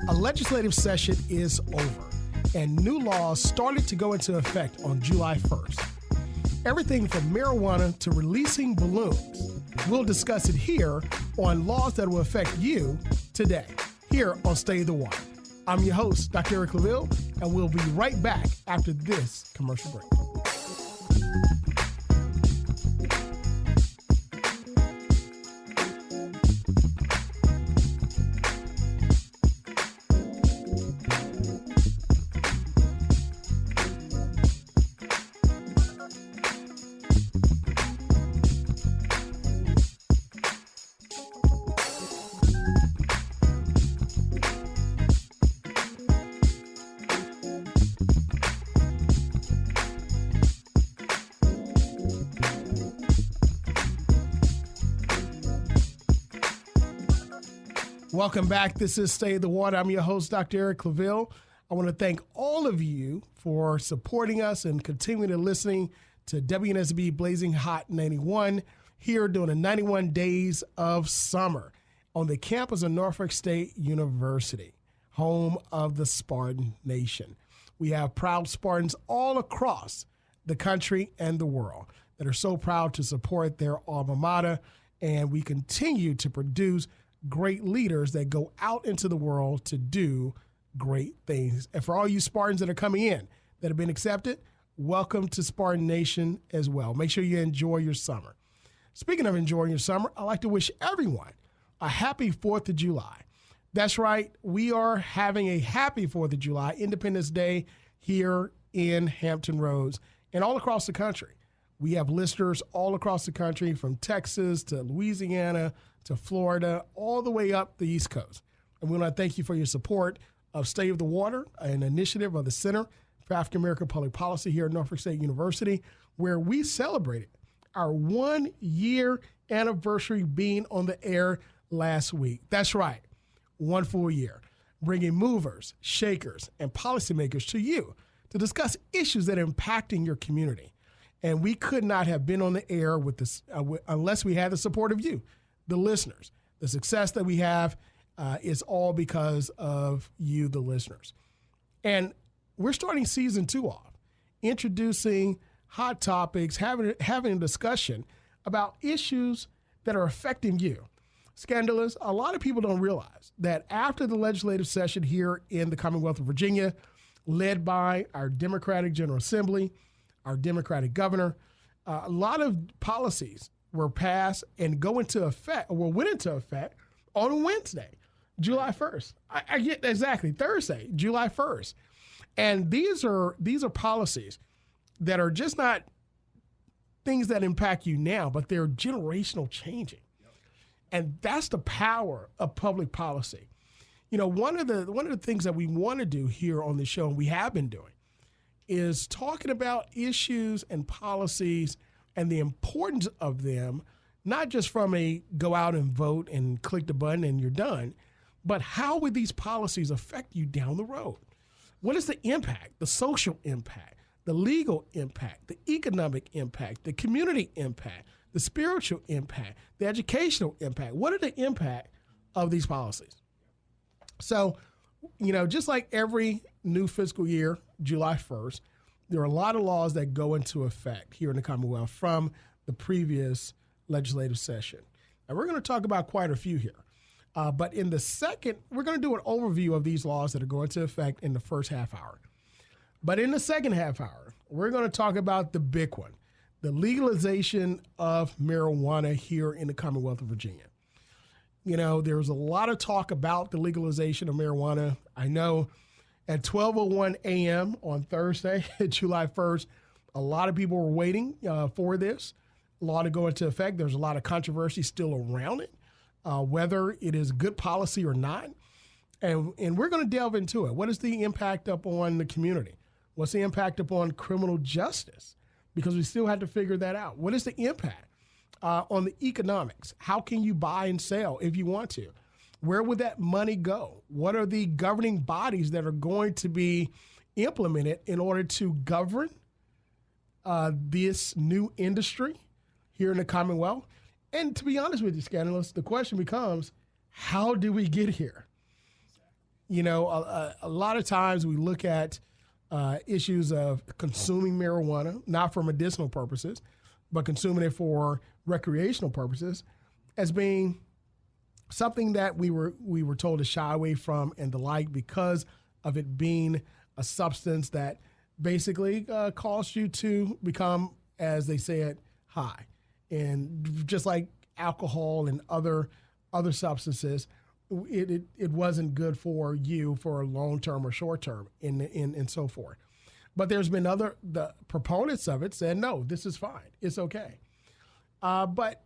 A legislative session is over, and new laws started to go into effect on July 1st. Everything from marijuana to releasing balloons. We'll discuss it here on laws that will affect you today, here on Stay the Water. I'm your host, Dr. Claville, and we'll be right back after this commercial break. Welcome back. This is Stay the Water. I'm your host, Dr. Eric Claville. I want to thank all of you for supporting us and continuing to listening to WNSB Blazing Hot 91 here during the 91 days of summer on the campus of Norfolk State University, home of the Spartan Nation. We have proud Spartans all across the country and the world that are so proud to support their alma mater, and we continue to produce great leaders that go out into the world to do great things. And for all you Spartans that are coming in that have been accepted, welcome to Spartan Nation as well. Make sure you enjoy your summer. Speaking of enjoying your summer, I'd like to wish everyone a happy 4th of July. That's right. We are having a happy 4th of July, Independence Day, here in Hampton Roads and all across the country. We have listeners all across the country, from Texas to Louisiana to Florida, all the way up the East Coast. And we want to thank you for your support of Stay of the Water, an initiative of the Center for African American Public Policy here at Norfolk State University, where we celebrated our 1-year anniversary being on the air last week. That's right, 1 full year, bringing movers, shakers, and policymakers to you to discuss issues that are impacting your community. And we could not have been on the air with this unless we had the support of you, the listeners. The success that we have is all because of you, the listeners. And we're starting season 2 off, introducing hot topics, having a discussion about issues that are affecting you. Scandalous. A lot of people don't realize that after the legislative session here in the Commonwealth of Virginia, led by our Democratic General Assembly, our Democratic governor, a lot of policies were passed and went into effect on Wednesday, July 1st. I get exactly Thursday, July 1st. And these are policies that are just not things that impact you now, but they're generational changing. Yep. And that's the power of public policy. You know, one of the things that we want to do here on the show, and we have been doing, is talking about issues and policies and the importance of them, not just from a go out and vote and click the button and you're done, but how would these policies affect you down the road? What is the impact, the social impact, the legal impact, the economic impact, the community impact, the spiritual impact, the educational impact? What are the impact of these policies? So, you know, just like every new fiscal year, July 1st, there are a lot of laws that go into effect here in the Commonwealth from the previous legislative session. And we're going to talk about quite a few here. But in the second, we're going to do an overview of these laws that are going into effect in the first half hour. But in the second half hour, we're going to talk about the big one, the legalization of marijuana here in the Commonwealth of Virginia. You know, there was a lot of talk about the legalization of marijuana. I know at 12:01 a.m. on Thursday, July 1st, a lot of people were waiting for this law to go into effect. There's a lot of controversy still around it, whether it is good policy or not. And we're going to delve into it. What is the impact upon the community? What's the impact upon criminal justice? Because we still have to figure that out. What is the impact on the economics? How can you buy and sell if you want to? Where would that money go? What are the governing bodies that are going to be implemented in order to govern this new industry here in the Commonwealth? And to be honest with you, scandalous, the question becomes, how do we get here? A lot of times we look at issues of consuming marijuana, not for medicinal purposes, but consuming it for recreational purposes, as being something that we were told to shy away from and the like, because of it being a substance that basically caused you to become, as they said, high. And just like alcohol and other substances, it wasn't good for you for long term or short term and so forth. But there's been the proponents of it said, no, this is fine, it's okay. But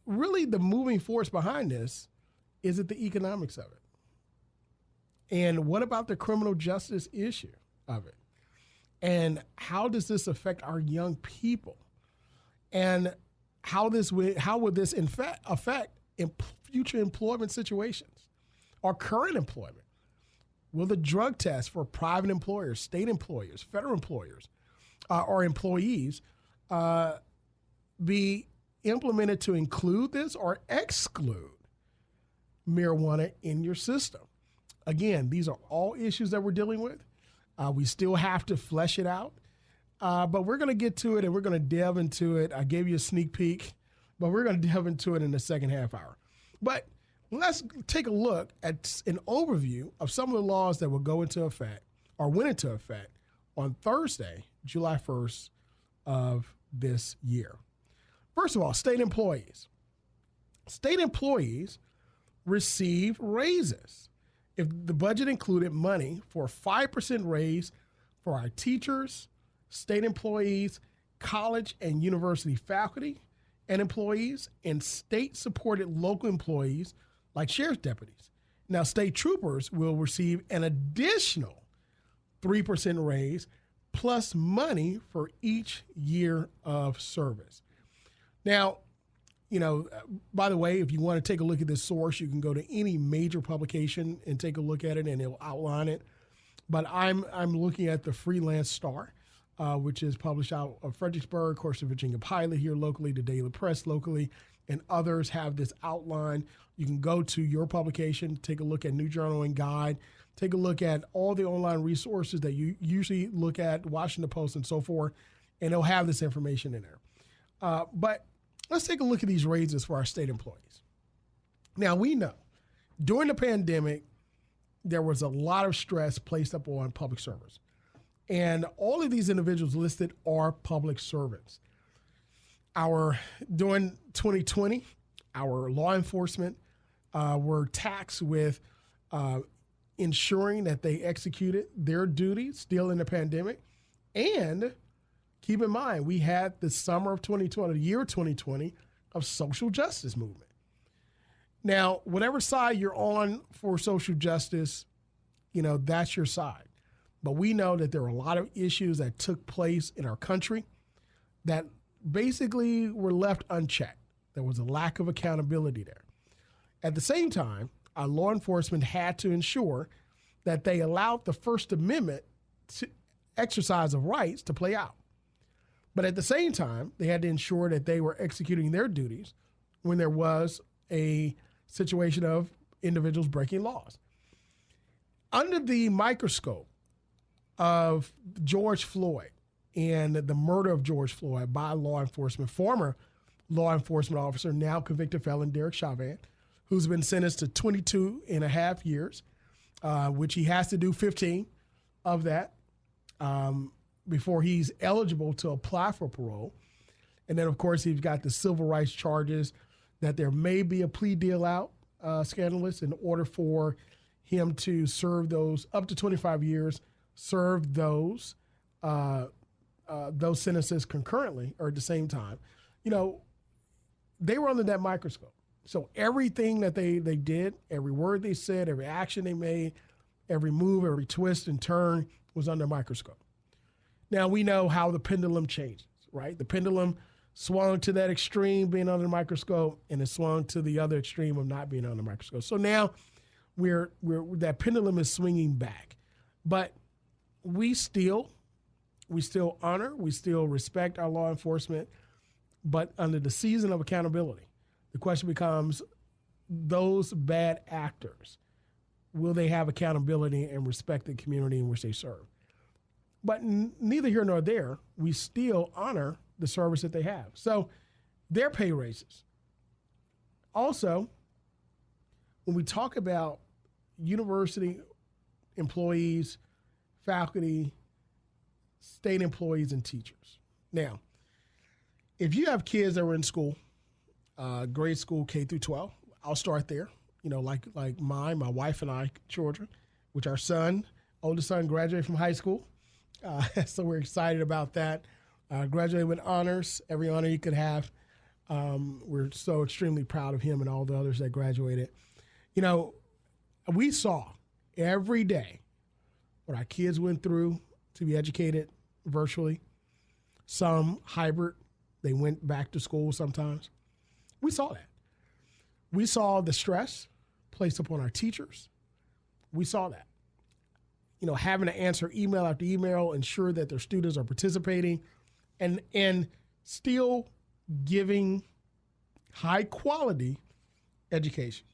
really the moving force behind this is it the economics of it. And what about the criminal justice issue of it? And how does this affect our young people? And how would this affect future employment situations or current employment? Will the drug test for private employers, state employers, federal employers, or employees be implemented to include this or exclude marijuana in your system? Again, these are all issues that we're dealing with. We still have to flesh it out, but we're going to get to it and we're going to delve into it. I gave you a sneak peek, but we're going to delve into it in the second half hour. But let's take a look at an overview of some of the laws that will go into effect or went into effect on Thursday, July 1st of this year. First of all, state employees. State employees receive raises. If the budget included money for a 5% raise for our teachers, state employees, college and university faculty and employees, and state-supported local employees like sheriff's deputies. Now, state troopers will receive an additional 3% raise plus money for each year of service. Now, by the way, if you want to take a look at this source, you can go to any major publication and take a look at it, and it'll outline it. But I'm looking at the Freelance Star, which is published out of Fredericksburg, of course, the Virginia Pilot here locally, the Daily Press locally, and others have this outline. You can go to your publication, take a look at New Journal and Guide, take a look at all the online resources that you usually look at, Washington Post and so forth, and they'll have this information in there. But let's take a look at these raises for our state employees. Now, we know during the pandemic, there was a lot of stress placed upon public servants. And all of these individuals listed are public servants. During 2020, our law enforcement were taxed with ensuring that they executed their duties still in the pandemic. And keep in mind, we had the summer of 2020, the year 2020 of social justice movement. Now, whatever side you're on for social justice, that's your side. But we know that there are a lot of issues that took place in our country that basically were left unchecked. There was a lack of accountability there. At the same time, our law enforcement had to ensure that they allowed the First Amendment exercise of rights to play out. But at the same time, they had to ensure that they were executing their duties when there was a situation of individuals breaking laws. Under the microscope of George Floyd and the murder of George Floyd by law enforcement, former law enforcement officer, now convicted felon Derek Chauvin, who's been sentenced to 22 and a half years, which he has to do 15 of that before he's eligible to apply for parole. And then, of course, he's got the civil rights charges that there may be a plea deal out, scandalous, in order for him to serve those up to 25 years, serve those sentences concurrently or at the same time. They were under that microscope. So everything that they did, every word they said, every action they made, every move, every twist and turn was under a microscope. Now, we know how the pendulum changes, right? The pendulum swung to that extreme, being under the microscope, and it swung to the other extreme of not being under the microscope. So now that pendulum is swinging back. But we still honor, we still respect our law enforcement, but under the season of accountability, the question becomes those bad actors, will they have accountability and respect the community in which they serve? But neither here nor there, we still honor the service that they have. So their pay raises. Also, when we talk about university employees, faculty, state employees, and teachers. Now, if you have kids that were in school, grade school K through 12, I'll start there. Like my wife and I children, which our oldest son graduated from high school. So we're excited about that. Graduated with honors, every honor you could have. We're so extremely proud of him and all the others that graduated. We saw every day what our kids went through to be educated virtually. Some hybrid, they went back to school sometimes. We saw that. We saw the stress placed upon our teachers. We saw that. Having to answer email after email, ensure that their students are participating, and still giving high quality education.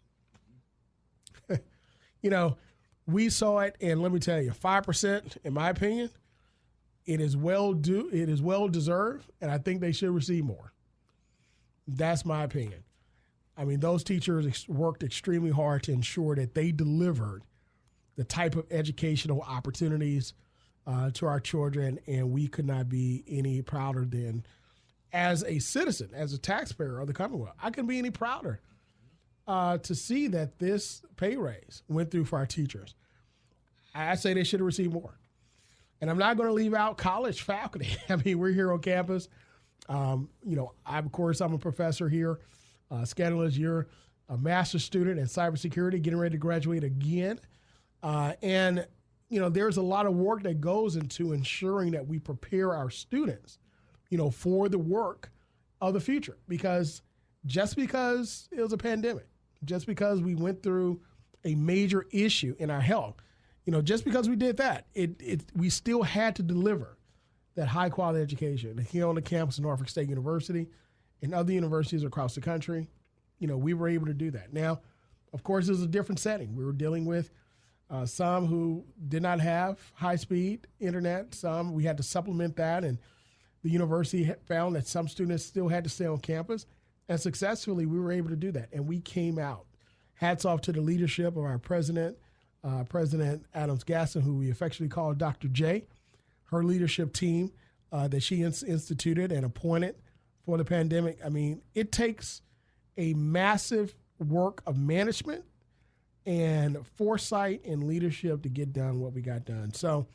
We saw it, and let me tell you, 5%, in my opinion, it is well deserved, and I think they should receive more. That's my opinion. I mean, those teachers worked extremely hard to ensure that they delivered the type of educational opportunities to our children, and we could not be any prouder than, as a citizen, as a taxpayer of the Commonwealth, I couldn't be any prouder to see that this pay raise went through for our teachers. I say they should have received more. And I'm not going to leave out college faculty. I mean, we're here on campus. Of course, I'm a professor here. Scandalous, you're a master's student in cybersecurity, getting ready to graduate again. There's a lot of work that goes into ensuring that we prepare our students, for the work of the future. Because just because it was a pandemic, just because we went through a major issue in our health, just because we did that, we still had to deliver that high quality education here on the campus of Norfolk State University and other universities across the country. We were able to do that. Now, of course, it was a different setting. We were dealing with some who did not have high-speed internet. Some, we had to supplement that, and the university found that some students still had to stay on campus. And successfully, we were able to do that, and we came out. Hats off to the leadership of our president, President Adams-Gasson, who we affectionately call Dr. J, her leadership team that she instituted and appointed for the pandemic. I mean, it takes a massive work of management and foresight and leadership to get done what we got done. So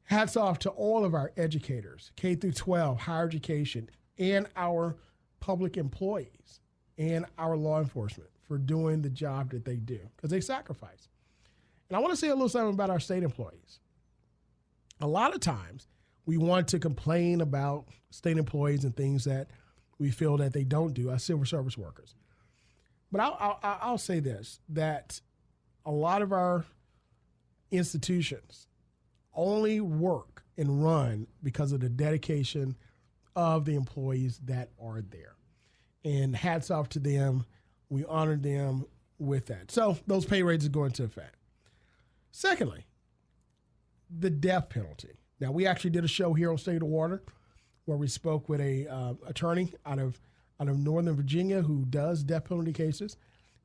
hats off to all of our educators, K through 12, higher education, and our public employees and our law enforcement for doing the job that they do, because they sacrifice. And I want to say a little something about our state employees. A lot of times we want to complain about state employees and things that we feel that they don't do as civil service workers. But I'll say this, that a lot of our institutions only work and run because of the dedication of the employees that are there. And hats off to them. We honor them with that. So those pay raises go into effect. Secondly, the death penalty. Now, we actually did a show here on State of the Water where we spoke with a attorney out of Northern Virginia who does death penalty cases.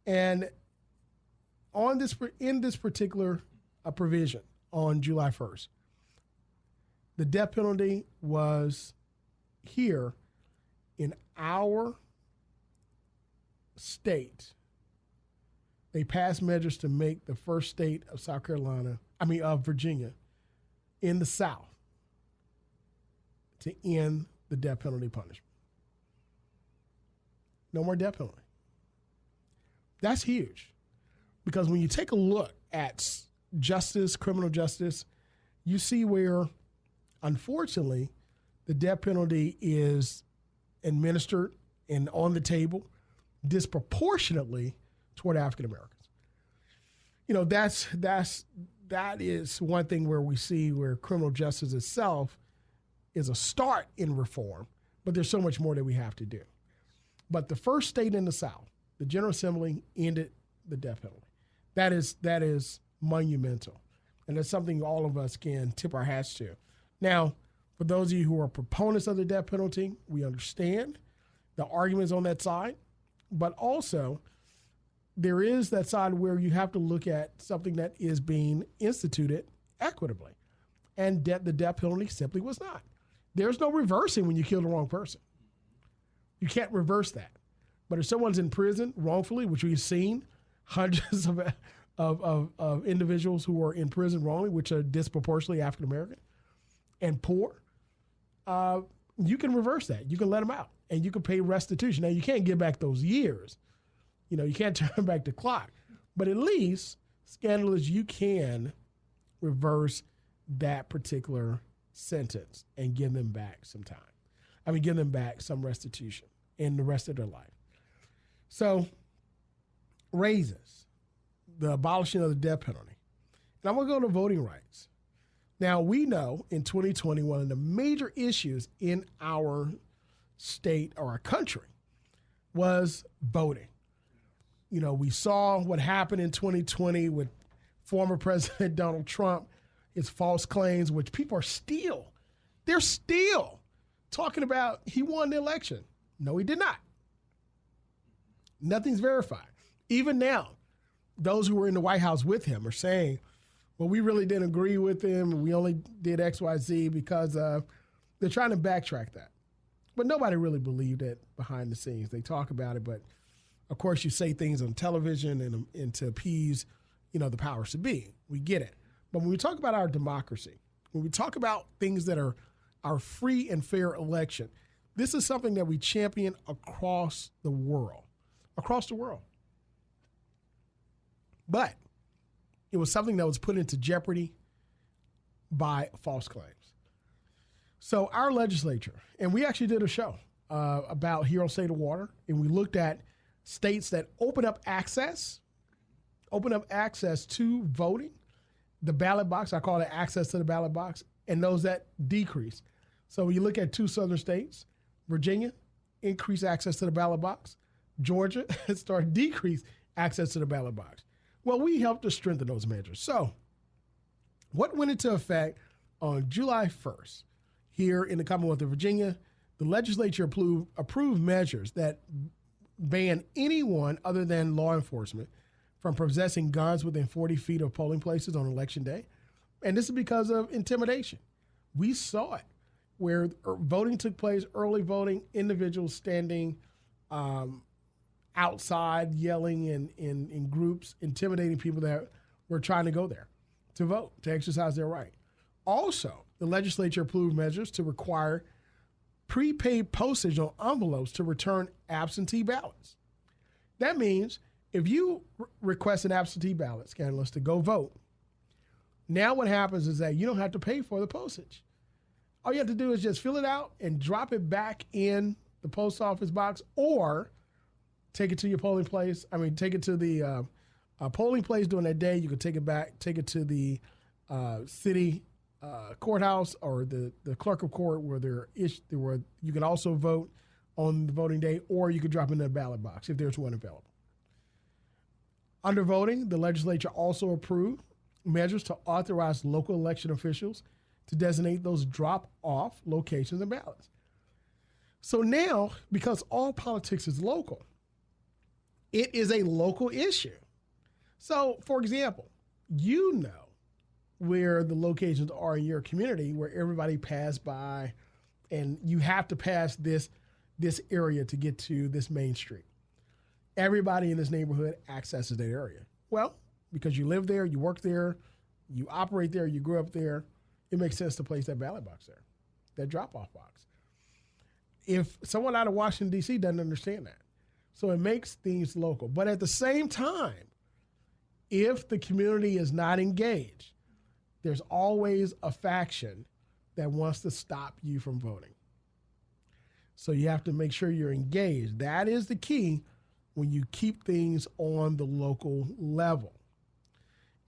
And in this particular provision on July 1st, the death penalty was here in our state. They passed measures to make the first state of Virginia in the South to end the death penalty punishment. No more death penalty. That's huge, because when you take a look at justice, criminal justice, you see where, unfortunately, the death penalty is administered and on the table disproportionately toward African Americans. That is one thing where we see where criminal justice itself is a start in reform, but there's so much more that we have to do. But the first state in the South, the General Assembly ended the death penalty. That is monumental. And that's something all of us can tip our hats to. Now, for those of you who are proponents of the death penalty, we understand the arguments on that side, but also there is that side where you have to look at something that is being instituted equitably. And the death penalty simply was not. There's no reversing when you kill the wrong person. You can't reverse that. But if someone's in prison wrongfully, which we've seen hundreds of individuals who are in prison wrongly, which are disproportionately African American and poor, you can reverse that. You can let them out, and you can pay restitution. Now, you can't get back those years. You can't turn back the clock. But at least, scandalous, you can reverse that particular sentence and give them back some time. Give them back some restitution in the rest of their life. So, raises, the abolishing of the death penalty. And I'm going to go to voting rights. Now, we know in 2020, one of the major issues in our state or our country was voting. We saw what happened in 2020 with former President Donald Trump, his false claims, which people are they're still talking about he won the election. No, he did not. Nothing's verified. Even now, those who were in the White House with him are saying, well, we really didn't agree with him. We only did X, Y, Z because they're trying to backtrack that. But nobody really believed it behind the scenes. They talk about it, but of course you say things on television and to appease, the powers to be. We get it. But when we talk about our democracy, when we talk about things that are our free and fair election, this is something that we champion across the world. But it was something that was put into jeopardy by false claims. So our legislature, and we actually did a show about here on State of Water, and we looked at states that open up access to voting, the ballot box, I call it access to the ballot box, and those that decrease. So when you look at two southern states, Virginia, increased access to the ballot box. Georgia started decrease access to the ballot box. Well, we helped to strengthen those measures. So what went into effect on July 1st here in the Commonwealth of Virginia, the legislature approved measures that ban anyone other than law enforcement from possessing guns within 40 feet of polling places on Election Day. And this is because of intimidation. We saw it where voting took place, early voting, individuals standing outside, yelling in groups, intimidating people that were trying to go there to vote, to exercise their right. Also, the legislature approved measures to require prepaid postage on envelopes to return absentee ballots. That means if you request an absentee ballot, scandalous, to go vote, now what happens is that you don't have to pay for the postage. All you have to do is just fill it out and drop it back in the post office box, or take it to your polling place. Take it to the polling place during that day. You can take it to the city courthouse or the clerk of court where you can also vote on the voting day, or you could drop it in the ballot box if there's one available. Under voting, the legislature also approved measures to authorize local election officials to designate those drop-off locations and ballots. So now, because all politics is local, it is a local issue. So, for example, you know where the locations are in your community where everybody passed by, and you have to pass this area to get to this main street. Everybody in this neighborhood accesses that area. Well, because you live there, you work there, you operate there, you grew up there, it makes sense to place that ballot box there, that drop-off box. If someone out of Washington, D.C. doesn't understand that. So it makes things local. But at the same time, if the community is not engaged, there's always a faction that wants to stop you from voting. So you have to make sure you're engaged. That is the key when you keep things on the local level.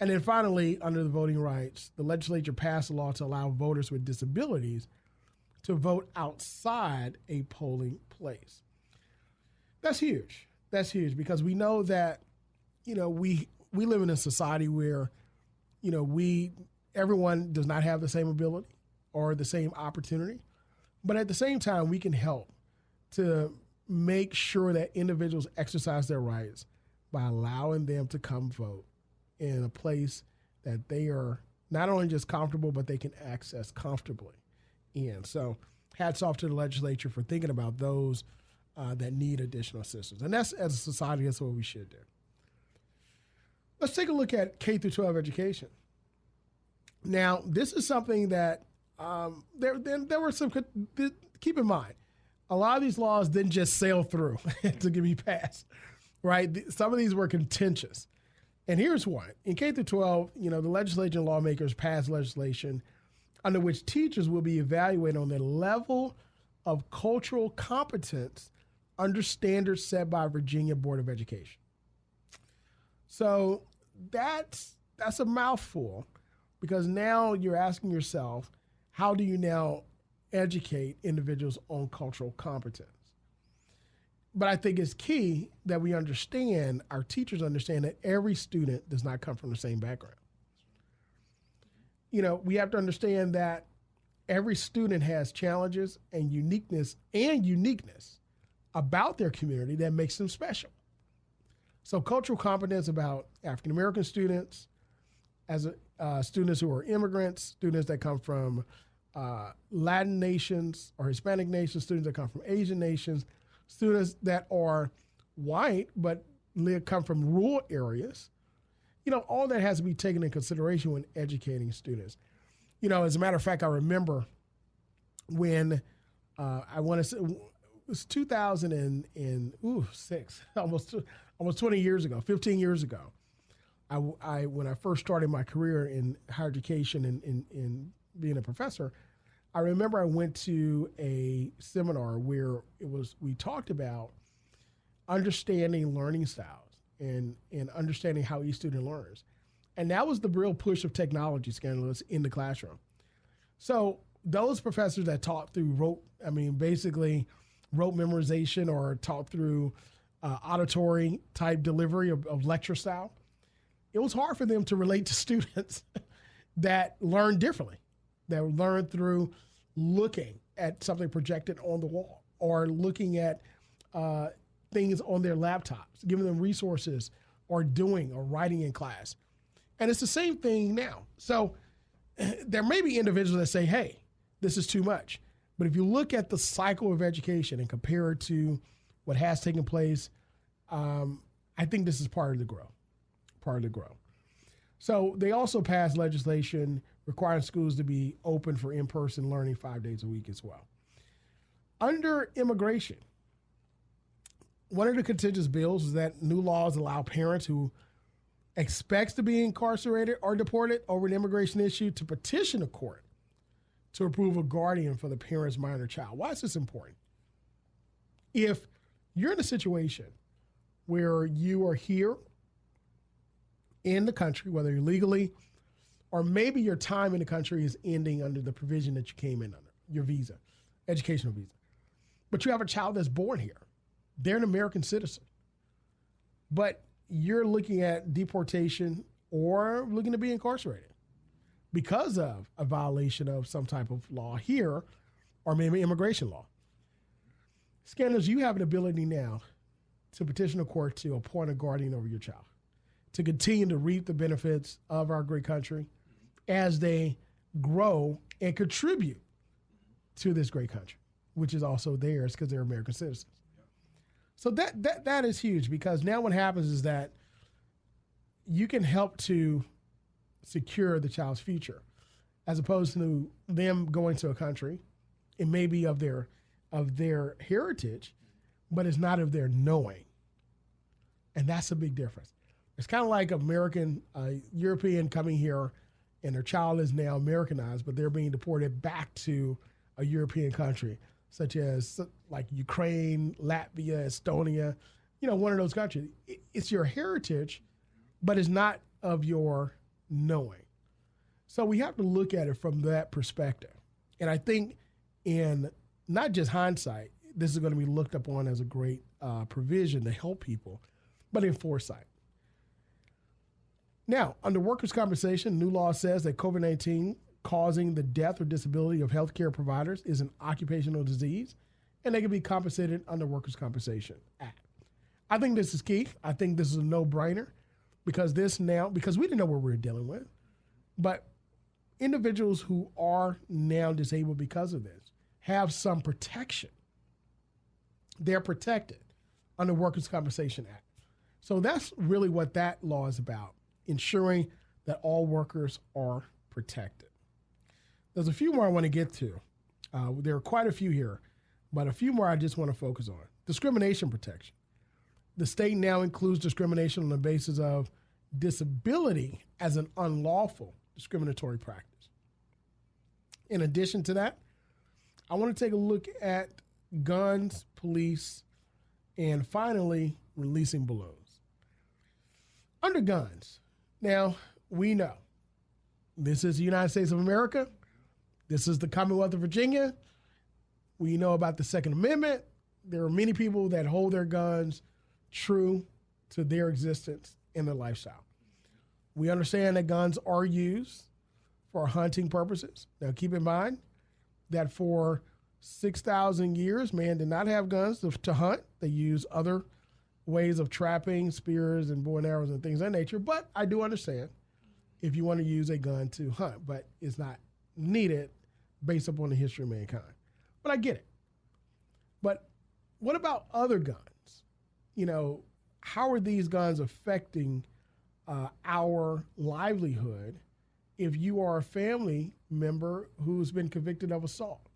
And then finally, under the voting rights, the legislature passed a law to allow voters with disabilities to vote outside a polling place. That's huge. That's huge because we know that, we we live in a society where, everyone does not have the same ability or the same opportunity. But at the same time, we can help to make sure that individuals exercise their rights by allowing them to come vote in a place that they are not only just comfortable, but they can access comfortably in. So hats off to the legislature for thinking about those that need additional assistance. And that's, as a society, that's what we should do. Let's take a look at K through 12 education. Now, this is something that there were some, keep in mind, a lot of these laws didn't just sail through to be passed, right? Some of these were contentious. And here's one. In K through 12, the legislature and lawmakers passed legislation under which teachers will be evaluated on their level of cultural competence under standards set by Virginia Board of Education. So that's a mouthful, because now you're asking yourself, how do you now educate individuals on cultural competence? But I think it's key that we understand, our teachers understand, that every student does not come from the same background. We have to understand that every student has challenges and uniqueness about their community that makes them special. So cultural competence about African-American students, as students who are immigrants, students that come from Latin nations or Hispanic nations, students that come from Asian nations, students that are white but come from rural areas. All that has to be taken into consideration when educating students. As a matter of fact, I remember when I want to say it was 2006, almost 20 years ago, 15 years ago. When I first started my career in higher education and in being a professor, I remember I went to a seminar where we talked about understanding learning styles and understanding how each student learns. And that was the real push of technology scandals in the classroom. So those professors that taught through rote memorization or taught through auditory type delivery of lecture style, it was hard for them to relate to students that learn differently, that learn through looking at something projected on the wall or looking at things on their laptops, giving them resources or doing or writing in class. And it's the same thing now. So there may be individuals that say, hey, this is too much. But if you look at the cycle of education and compare it to what has taken place, I think this is part of the growth. So they also passed legislation requiring schools to be open for in-person learning 5 days a week as well. Under immigration, one of the contentious bills is that new laws allow parents who expects to be incarcerated or deported over an immigration issue to petition a court to approve a guardian for the parent's minor child. Why is this important? If you're in a situation where you are here in the country, whether you're legally or maybe your time in the country is ending under the provision that you came in under, your visa, educational visa, but you have a child that's born here, they're an American citizen, but you're looking at deportation or looking to be incarcerated because of a violation of some type of law here or maybe immigration law. Scanners, you have an ability now to petition a court to appoint a guardian over your child, to continue to reap the benefits of our great country as they grow and contribute to this great country, which is also theirs because they're American citizens. So that is huge, because now what happens is that you can help to secure the child's future, as opposed to them going to a country. It may be of their heritage, but it's not of their knowing. And that's a big difference. It's kind of like European coming here and their child is now Americanized, but they're being deported back to a European country, such as like Ukraine, Latvia, Estonia, one of those countries. It's your heritage, but it's not of your knowing. So we have to look at it from that perspective. And I think in not just hindsight, this is going to be looked upon as a great provision to help people, but in foresight. Now, under workers' compensation, new law says that COVID-19 causing the death or disability of healthcare providers is an occupational disease, and they can be compensated under Workers' Compensation Act. I think this is key. I think this is a no-brainer because we didn't know what we were dealing with, but individuals who are now disabled because of this have some protection. They're protected under Workers' Compensation Act. So that's really what that law is about, ensuring that all workers are protected. There's a few more I want to get to. There are quite a few here, but a few more I just want to focus on. Discrimination protection. The state now includes discrimination on the basis of disability as an unlawful discriminatory practice. In addition to that, I want to take a look at guns, police, and finally, releasing balloons. Under guns, now we know this is the United States of America. This is the Commonwealth of Virginia. We know about the Second Amendment. There are many people that hold their guns true to their existence and their lifestyle. We understand that guns are used for hunting purposes. Now, keep in mind that for 6,000 years, man did not have guns to hunt. They used other ways of trapping, spears and bow and arrows and things of that nature. But I do understand if you want to use a gun to hunt, but it's not needed based upon the history of mankind. But I get it. But what about other guns? You know, how are these guns affecting our livelihood if you are a family member who's been convicted of assault?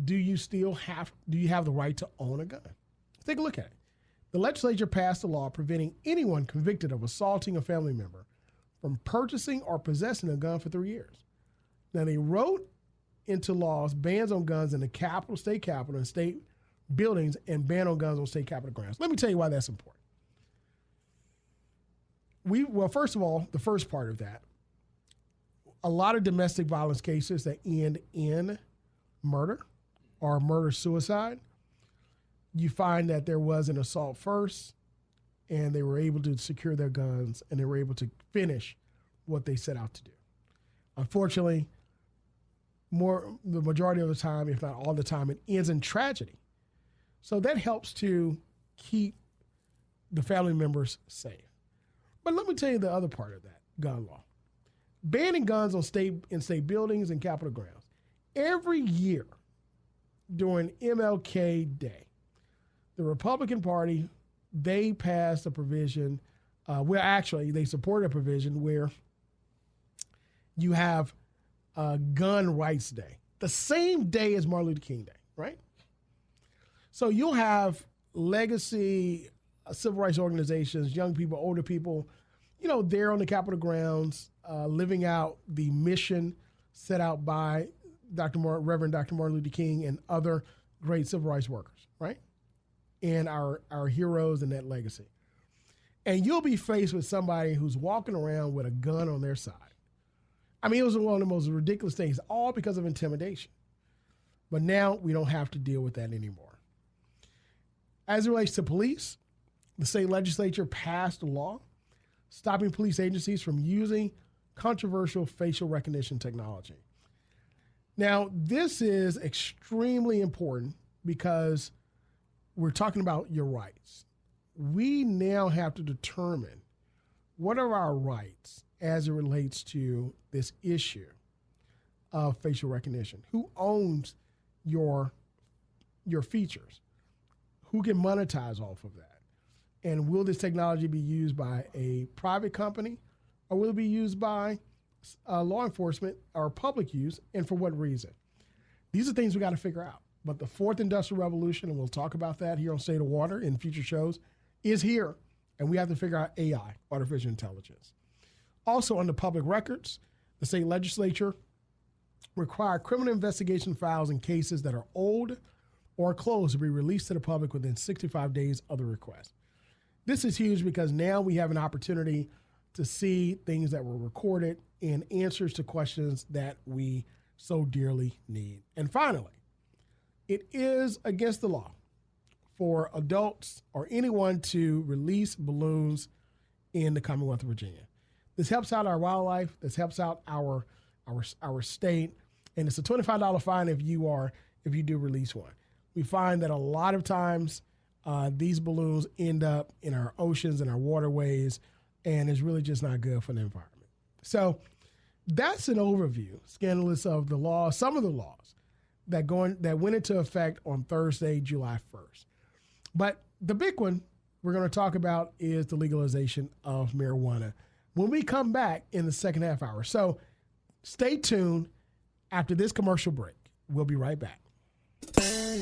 Do you have the right to own a gun? Let's take a look at it. The legislature passed a law preventing anyone convicted of assaulting a family member from purchasing or possessing a gun for 3 years. Now, they wrote into laws bans on guns in the Capitol, state capitol, and state buildings, and ban on guns on state capitol grounds. Let me tell you why that's important. Well, first of all, the first part of that, a lot of domestic violence cases that end in murder or murder-suicide, you find that there was an assault first, and they were able to secure their guns, and they were able to finish what they set out to do. Unfortunately, the majority of the time, if not all the time, it ends in tragedy. So that helps to keep the family members safe. But let me tell you the other part of that gun law. Banning guns on state buildings and capitol grounds. Every year during MLK Day, the Republican Party, they passed a provision, they supported a provision where you have Gun Rights Day, the same day as Martin Luther King Day, right? So you'll have legacy civil rights organizations, young people, older people, there on the Capitol grounds, living out the mission set out by Reverend Dr. Martin Luther King and other great civil rights workers, right? And our heroes and that legacy. And you'll be faced with somebody who's walking around with a gun on their side. I mean, it was one of the most ridiculous things, all because of intimidation. But now we don't have to deal with that anymore. As it relates to police, the state legislature passed a law stopping police agencies from using controversial facial recognition technology. Now, this is extremely important because we're talking about your rights. We now have to determine what are our rights as it relates to this issue of facial recognition. Who owns your features? Who can monetize off of that? And will this technology be used by a private company, or will it be used by law enforcement or public use, and for what reason? These are things we got to figure out. But the fourth industrial revolution, and we'll talk about that here on State of Water in future shows, is here. And we have to figure out AI, artificial intelligence. Also, under public records, the state legislature required criminal investigation files in cases that are old or closed to be released to the public within 65 days of the request. This is huge because now we have an opportunity to see things that were recorded and answers to questions that we so dearly need. And finally, it is against the law for adults or anyone to release balloons in the Commonwealth of Virginia. This helps out our wildlife. This helps out our state. And it's a $25 fine if you do release one. We find that a lot of times these balloons end up in our oceans and our waterways, and it's really just not good for the environment. So that's an overview, scandalous, of the law, some of the laws that went into effect on Thursday, July 1st. But the big one we're going to talk about is the legalization of marijuana when we come back in the second half hour. So stay tuned after this commercial break. We'll be right back.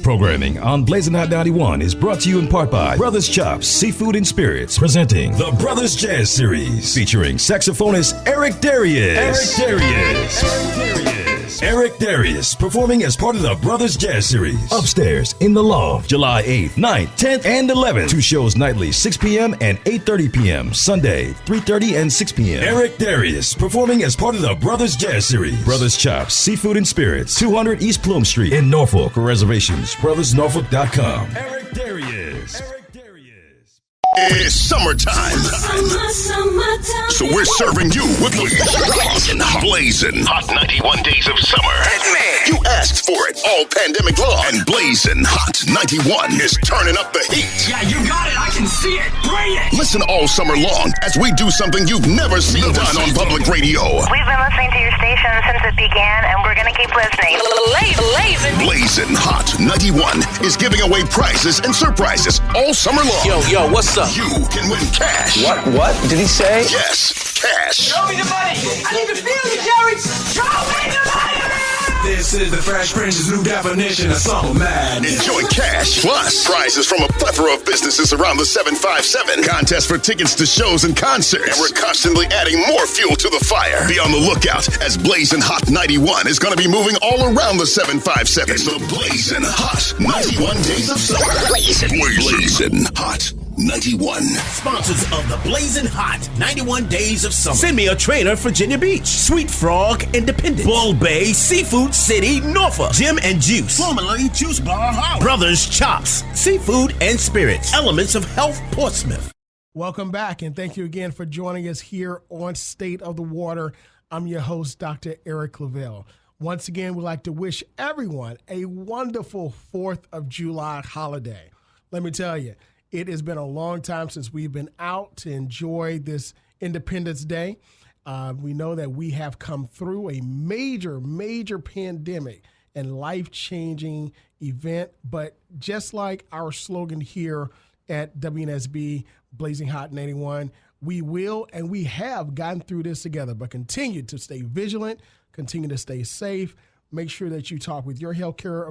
Programming on Blazing Hot 91 is brought to you in part by Brothers Chops Seafood and Spirits, presenting the Brothers Jazz Series, featuring saxophonist Eric Darius. Eric Darius, performing as part of the Brothers Jazz Series. Upstairs in the Loft, July 8th, 9th, 10th, and 11th. 2 shows nightly, 6 p.m. and 8:30 p.m. Sunday, 3:30 and 6 p.m. Eric Darius, performing as part of the Brothers Jazz Series. Brothers Chops Seafood and Spirits, 200 East Plume Street in Norfolk. For reservations, brothersnorfolk.com. Eric Darius. It's summertime. So we're serving you with the Blazing Hot 91 Days of Summer. You asked for it all pandemic long. And Blazing Hot 91 is turning up the heat. Yeah, you got it. I can see it. Bring it. Listen all summer long as we do something you've never seen done on public radio. We've been listening to your station since it began, and we're going to keep listening. Blazing Hot 91 is giving away prizes and surprises all summer long. Yo, what's up? You can win cash. What did he say? Yes, cash. Show me the money. I need to feel you, Jerry. Show me the money. This is the Fresh Prince's new definition of summer madness. Enjoy cash plus prizes from a plethora of businesses around the 757. Contest for tickets to shows and concerts. And we're constantly adding more fuel to the fire. Be on the lookout as Blazing Hot 91 is going to be moving all around the 757. It's the Blazing Hot 91 Days of Summer. Blazing Hot 91. Sponsors of the Blazing Hot 91 Days of Summer. Send Me a Trainer, Virginia Beach. Sweet Frog, Independence. Bull Bay, Seafood City, Norfolk. Gym and Juice. Formerly Juice Bar House. Brothers Chops, Seafood and Spirits. Elements of Health, Portsmouth. Welcome back, and thank you again for joining us here on State of the Water. I'm your host, Dr. Eric Claville. Once again, we'd like to wish everyone a wonderful 4th of July holiday. Let me tell you, it has been a long time since we've been out to enjoy this Independence Day. We know that we have come through a major pandemic and life-changing event. But just like our slogan here at WNSB, Blazing Hot 91, we will and we have gotten through this together. But continue to stay vigilant, continue to stay safe. Make sure that you talk with your healthcare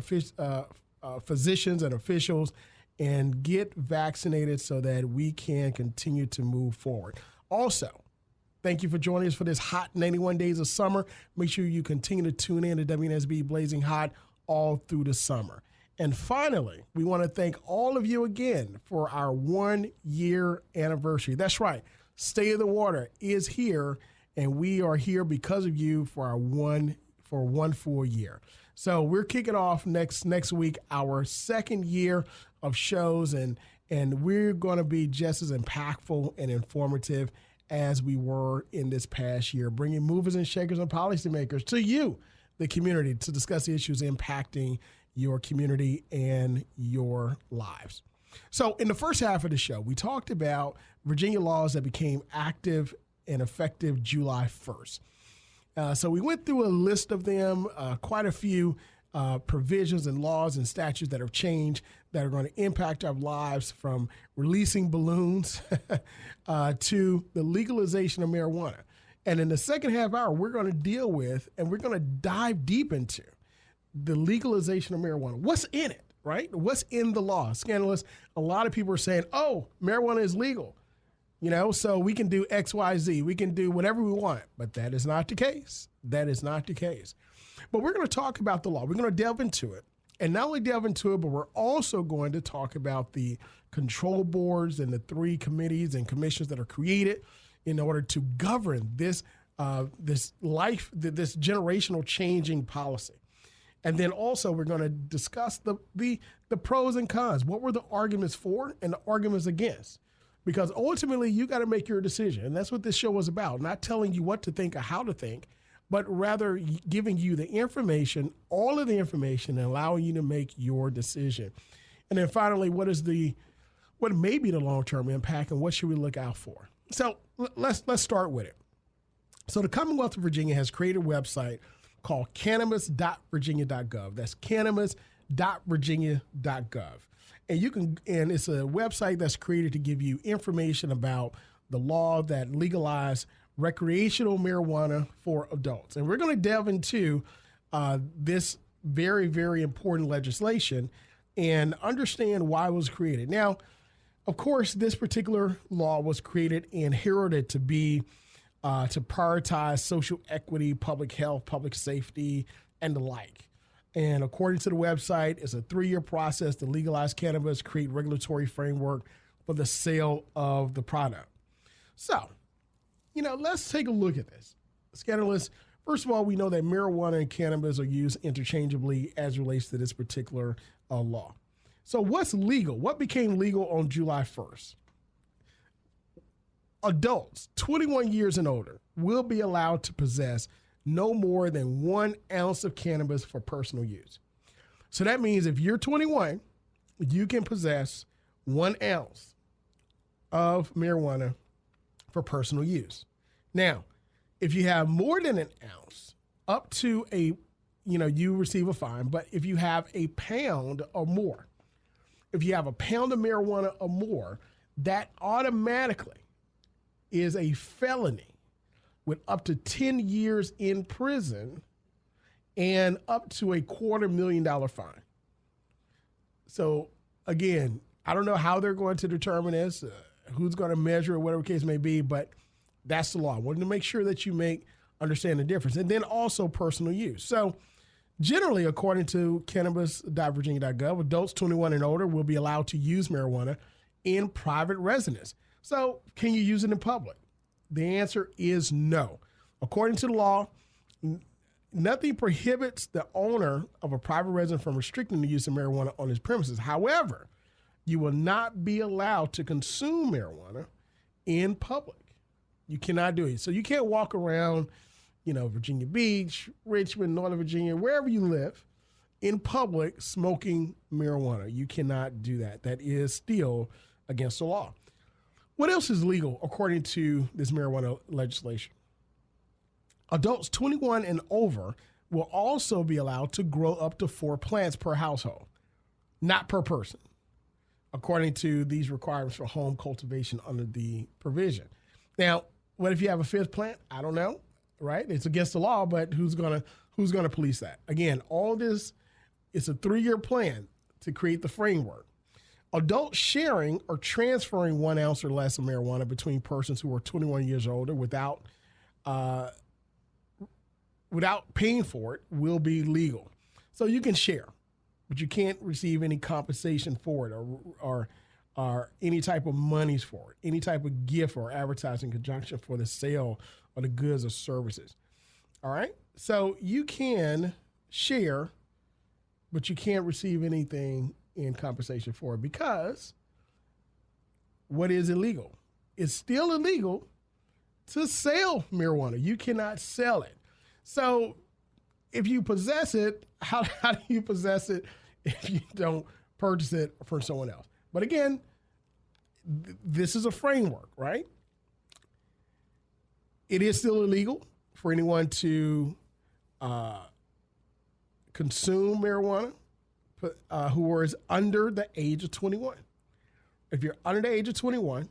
physicians and officials, and get vaccinated so that we can continue to move forward. Also, thank you for joining us for this hot 91 days of summer. Make sure you continue to tune in to WNSB Blazing Hot all through the summer. And finally, we want to thank all of you again for our 1-year anniversary. That's right. State of the Water is here, and we are here because of you for one full year. So we're kicking off next week our second year of shows, and we're going to be just as impactful and informative as we were in this past year, bringing movers and shakers and policymakers to you, the community, to discuss the issues impacting your community and your lives. So in the first half of the show, we talked about Virginia laws that became active and effective July 1st. So we went through a list of them, quite a few provisions and laws and statutes that have changed that are going to impact our lives, from releasing balloons to the legalization of marijuana. And in the second half hour, we're going to deal with, and we're going to dive deep into the legalization of marijuana. What's in it, right? What's in the law? Scandalous. A lot of people are saying, oh, marijuana is legal. So we can do X, Y, Z. We can do whatever we want. But that is not the case. That is not the case. But we're going to talk about the law. We're going to delve into it. And not only delve into it, but we're also going to talk about the control boards and the 3 committees and commissions that are created in order to govern this generational changing policy. And then also we're going to discuss the pros and cons. What were the arguments for and the arguments against? because ultimately you got to make your decision. And that's what this show was about, not telling you what to think or how to think, but rather giving you the information, all of the information, and allowing you to make your decision. And then finally, what may be the long-term impact and what should we look out for? So let's start with it. So the Commonwealth of Virginia has created a website called cannabis.virginia.gov. That's cannabis.virginia.gov. And it's a website that's created to give you information about the law that legalized recreational marijuana for adults. And we're going to delve into this very, very important legislation and understand why it was created. Now, of course, this particular law was created and heralded to be to prioritize social equity, public health, public safety, and the like. And according to the website, it's a 3-year process to legalize cannabis, create regulatory framework for the sale of the product. So, let's take a look at this. Scandalous. First of all, we know that marijuana and cannabis are used interchangeably as relates to this particular law. So what's legal? What became legal on July 1st? Adults 21 years and older will be allowed to possess no more than 1 ounce of cannabis for personal use. So that means if you're 21, you can possess 1 ounce of marijuana for personal use. Now, if you have more than an ounce, up to you receive a fine, but if you have a pound or more, if you have a pound of marijuana or more, that automatically is a felony with up to 10 years in prison and up to a $250,000 fine. So again, I don't know how they're going to determine this, who's going to measure it, whatever case may be, but that's the law. I wanted to make sure that you understand the difference. And then also personal use. So generally, according to cannabis.virginia.gov, adults 21 and older will be allowed to use marijuana in private residence. So can you use it in public? The answer is no. According to the law, nothing prohibits the owner of a private residence from restricting the use of marijuana on his premises. However, you will not be allowed to consume marijuana in public. You cannot do it. So you can't walk around, Virginia Beach, Richmond, Northern Virginia, wherever you live, in public smoking marijuana. You cannot do that. That is still against the law. What else is legal according to this marijuana legislation? Adults 21 and over will also be allowed to grow up to 4 plants per household, not per person, according to these requirements for home cultivation under the provision. Now, what if you have a 5th plant? I don't know, right? It's against the law, but who's gonna police that? Again, all this, it's a 3-year plan to create the framework. Adults sharing or transferring 1 ounce or less of marijuana between persons who are 21 years older without paying for it will be legal. So you can share, but you can't receive any compensation for it or any type of monies for it, any type of gift or advertising conjunction for the sale of the goods or services. All right? So you can share, but you can't receive anything in compensation for it because what is illegal? It's still illegal to sell marijuana. You cannot sell it. So if you possess it, how do you possess it if you don't purchase it from someone else? But again, this is a framework, right? It is still illegal for anyone to consume marijuana who is under the age of 21. If you're under the age of 21,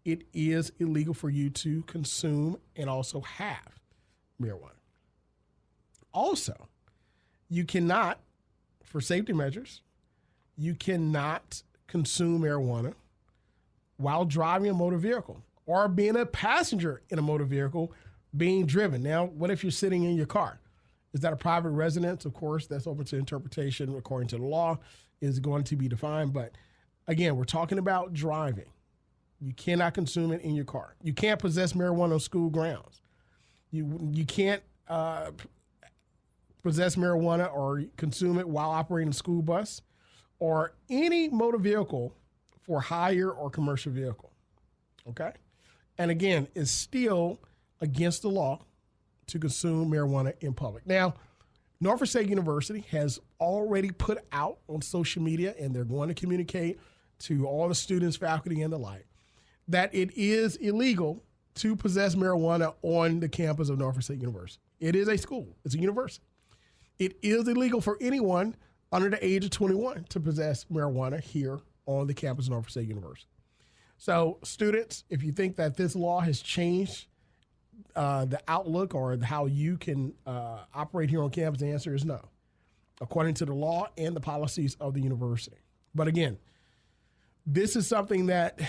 it is illegal for you to consume and also have marijuana. Also, you cannot, for safety measures, you cannot consume marijuana while driving a motor vehicle or being a passenger in a motor vehicle being driven. Now, what if you're sitting in your car? Is that a private residence? Of course, that's open to interpretation according to the law, is going to be defined. But again, we're talking about driving. You cannot consume it in your car. You can't possess marijuana on school grounds. You can't possess marijuana or consume it while operating a school bus or any motor vehicle for hire or commercial vehicle. Okay? And again, it's still against the law to consume marijuana in public. Now, Norfolk State University has already put out on social media, and they're going to communicate to all the students, faculty, and the like, that it is illegal to possess marijuana on the campus of Norfolk State University. It is a school. It's a university. It is illegal for anyone under the age of 21 to possess marijuana here on the campus of Norfolk State University. So, students, if you think that this law has changed the outlook or how you can operate here on campus, the answer is no, according to the law and the policies of the university. But again, this is something that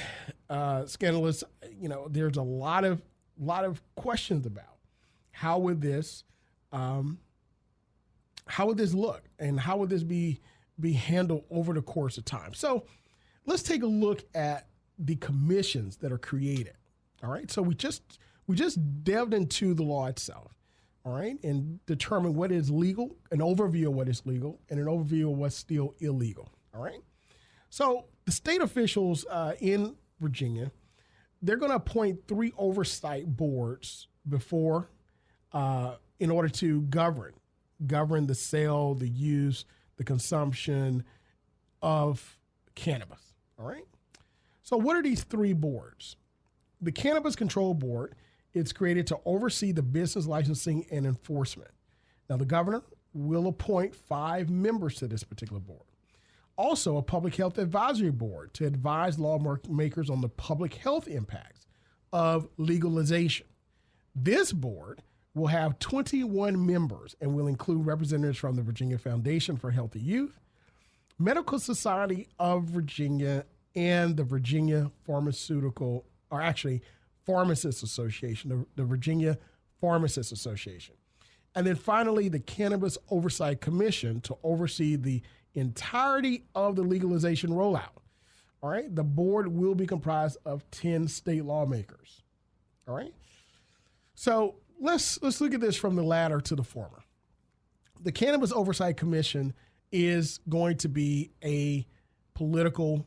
scandalous. There's a lot of questions about how would this look and how would this be handled over the course of time. So let's take a look at the commissions that are created. All right. So we just delved into the law itself. All right. And determined what is legal, an overview of what is legal, and an overview of what's still illegal. All right. So the state officials in Virginia, they're going to appoint 3 oversight boards before, in order to govern the sale, the use, the consumption of cannabis. All right. So what are these 3 boards? The Cannabis Control Board, it's created to oversee the business licensing and enforcement. Now, the governor will appoint 5 members to this particular board. Also, a Public Health Advisory Board to advise lawmakers on the public health impacts of legalization. This board will have 21 members and will include representatives from the Virginia Foundation for Healthy Youth, Medical Society of Virginia, and the Virginia Pharmacists Association, the Virginia Pharmacists Association. And then finally, the Cannabis Oversight Commission to oversee the entirety of the legalization rollout. All right. The board will be comprised of 10 state lawmakers. All right. So let's look at this from the latter to the former. The Cannabis Oversight Commission is going to be a political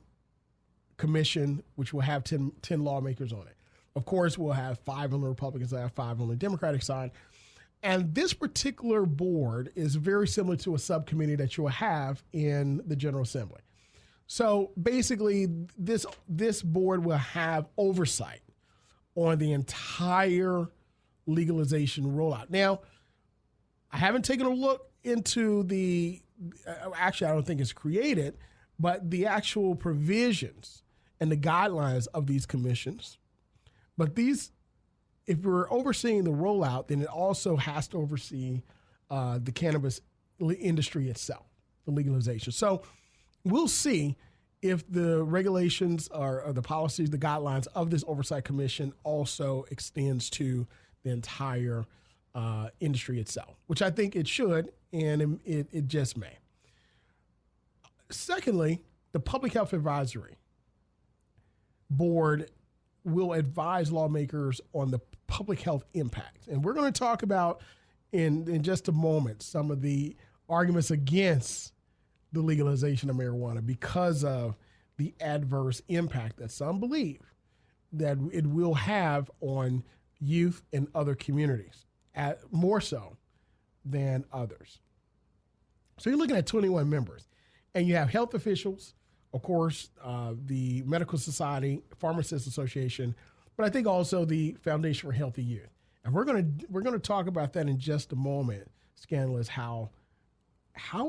commission, which will have 10 lawmakers on it. Of course, we'll have 5 on the Republican side, 5 on the Democratic side. And this particular board is very similar to a subcommittee that you'll have in the General Assembly. So basically, this board will have oversight on the entire legalization rollout. Now, I haven't taken a look into actually, I don't think it's created, but the actual provisions and the guidelines of these commissions. But if we're overseeing the rollout, then it also has to oversee the cannabis industry itself, the legalization. So we'll see if the regulations or the policies, the guidelines of this oversight commission also extends to the entire industry itself, which I think it should, and it just may. Secondly, the Public Health Advisory Board will advise lawmakers on the public health impacts. And we're going to talk about in just a moment some of the arguments against the legalization of marijuana because of the adverse impact that some believe that it will have on youth and other communities, more so than others. So you're looking at 21 members, and you have health officials, of course, the Medical Society, Pharmacists Association, but I think also the Foundation for Healthy Youth. And we're gonna talk about that in just a moment. Scandalous, how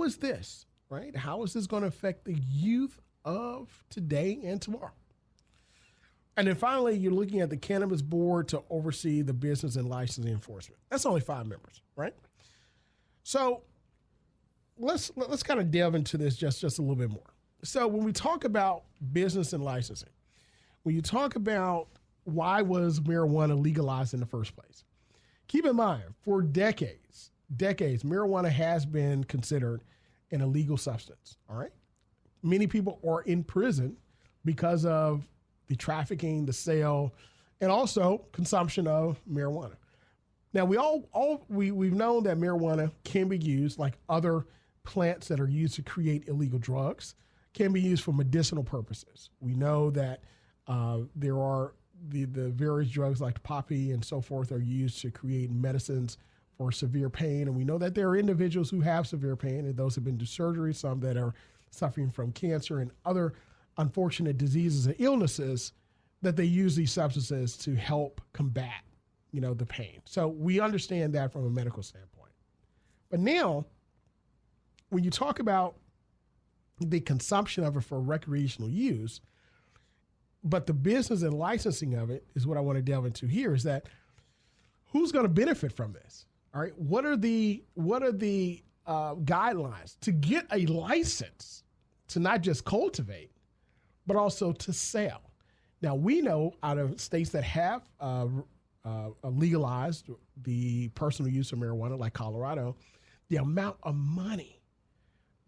is this, right? How is this going to affect the youth of today and tomorrow? And then finally, you're looking at the Cannabis Board to oversee the business and licensing enforcement. That's only 5 members, right? So let's kind of delve into this just a little bit more. So when we talk about business and licensing, when you talk about why was marijuana legalized in the first place, keep in mind, for decades, marijuana has been considered an illegal substance, all right? Many people are in prison because of the trafficking, the sale, and also consumption of marijuana. Now, we've known that marijuana can be used, like other plants that are used to create illegal drugs, can be used for medicinal purposes. We know that there are the various drugs like poppy and so forth are used to create medicines for severe pain. And we know that there are individuals who have severe pain, and those have been to surgery, some that are suffering from cancer and other unfortunate diseases and illnesses, that they use these substances to help combat, the pain. So we understand that from a medical standpoint. But now, when you talk about the consumption of it for recreational use, but the business and licensing of it is what I want to delve into here, is that who's going to benefit from this? All right. What are the guidelines to get a license to not just cultivate, but also to sell? Now, we know out of states that have legalized the personal use of marijuana, like Colorado, the amount of money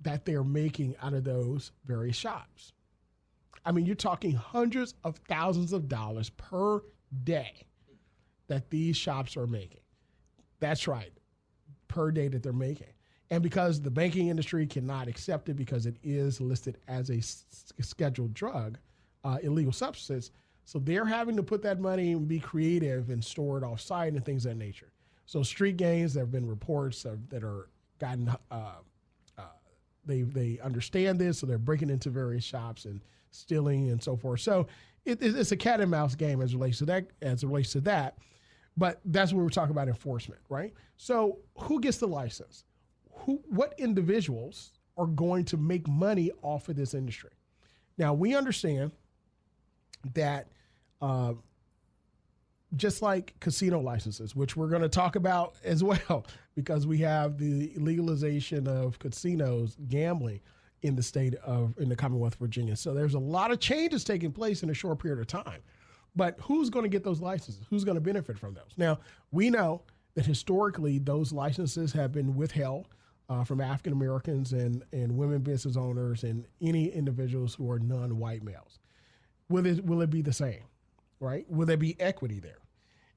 that they're making out of those various shops. I mean, you're talking hundreds of thousands of dollars per day that these shops are making. That's right, per day that they're making. And because the banking industry cannot accept it because it is listed as a scheduled drug, illegal substance, so they're having to put that money and be creative and store it off-site and things of that nature. So street gangs, there have been reports that are gotten, they understand this, so they're breaking into various shops and stealing and so forth. So it's a cat and mouse game as it relates to that. But that's what we're talking about, enforcement, right? So who gets the license? What individuals are going to make money off of this industry? Now, we understand that just like casino licenses, which we're going to talk about as well, because we have the legalization of casinos, gambling in the Commonwealth of Virginia. So there's a lot of changes taking place in a short period of time. But who's going to get those licenses? Who's going to benefit from those? Now, we know that historically those licenses have been withheld from African Americans and women business owners and any individuals who are non-white males. Will it be the same, right? Will there be equity there?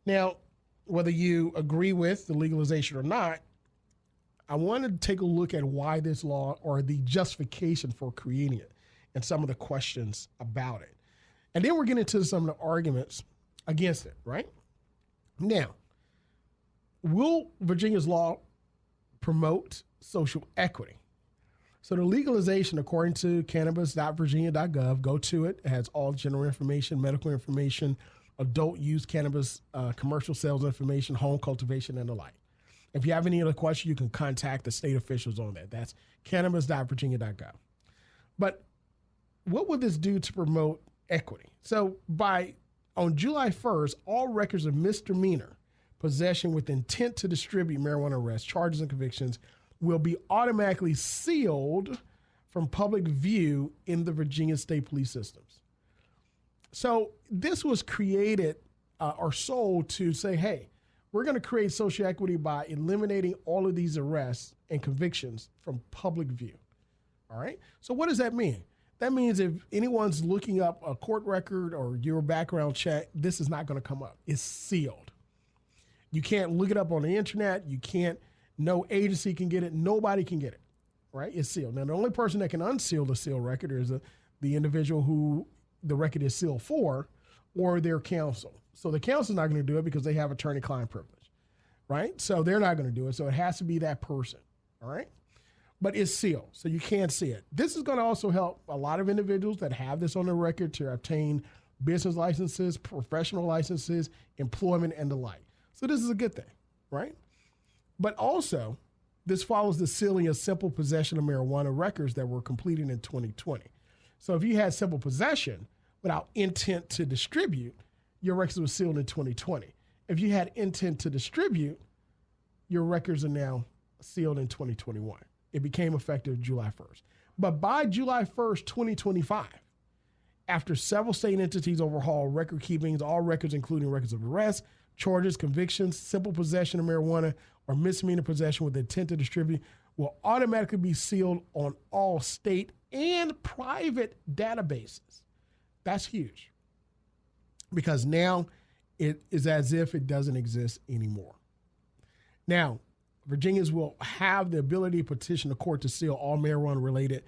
Now, whether you agree with the legalization or not, I want to take a look at why this law, or the justification for creating it, and some of the questions about it. And then we're getting into some of the arguments against it, right? Now, will Virginia's law promote social equity? So the legalization, according to cannabis.virginia.gov, go to it. It has all general information, medical information, adult use cannabis, commercial sales information, home cultivation, and the like. If you have any other questions, you can contact the state officials on that. That's cannabis.virginia.gov. But what would this do to promote equity? So on July 1st, all records of misdemeanor possession with intent to distribute marijuana arrests, charges, and convictions will be automatically sealed from public view in the Virginia State Police systems. So this was created or sold to say, hey, we're going to create social equity by eliminating all of these arrests and convictions from public view. All right. So what does that mean? That means if anyone's looking up a court record or your background check, this is not going to come up. It's sealed. You can't look it up on the internet. You can't, no agency can get it. Nobody can get it, right? It's sealed. Now, the only person that can unseal the sealed record is the individual who the record is sealed for, or their counsel. So the counsel's not going to do it because they have attorney-client privilege, right? So they're not going to do it. So it has to be that person, all right? But it's sealed, so you can't see it. This is going to also help a lot of individuals that have this on their record to obtain business licenses, professional licenses, employment, and the like. So this is a good thing, right? But also, this follows the sealing of simple possession of marijuana records that were completed in 2020. So if you had simple possession without intent to distribute, your records were sealed in 2020. If you had intent to distribute, your records are now sealed in 2021. It became effective July 1st. But by July 1st, 2025, after several state entities overhaul record keepings, all records, including records of arrest, charges, convictions, simple possession of marijuana, or misdemeanor possession with intent to distribute, will automatically be sealed on all state and private databases. That's huge, because now it is as if it doesn't exist anymore. Now, Virginians will have the ability to petition the court to seal all marijuana-related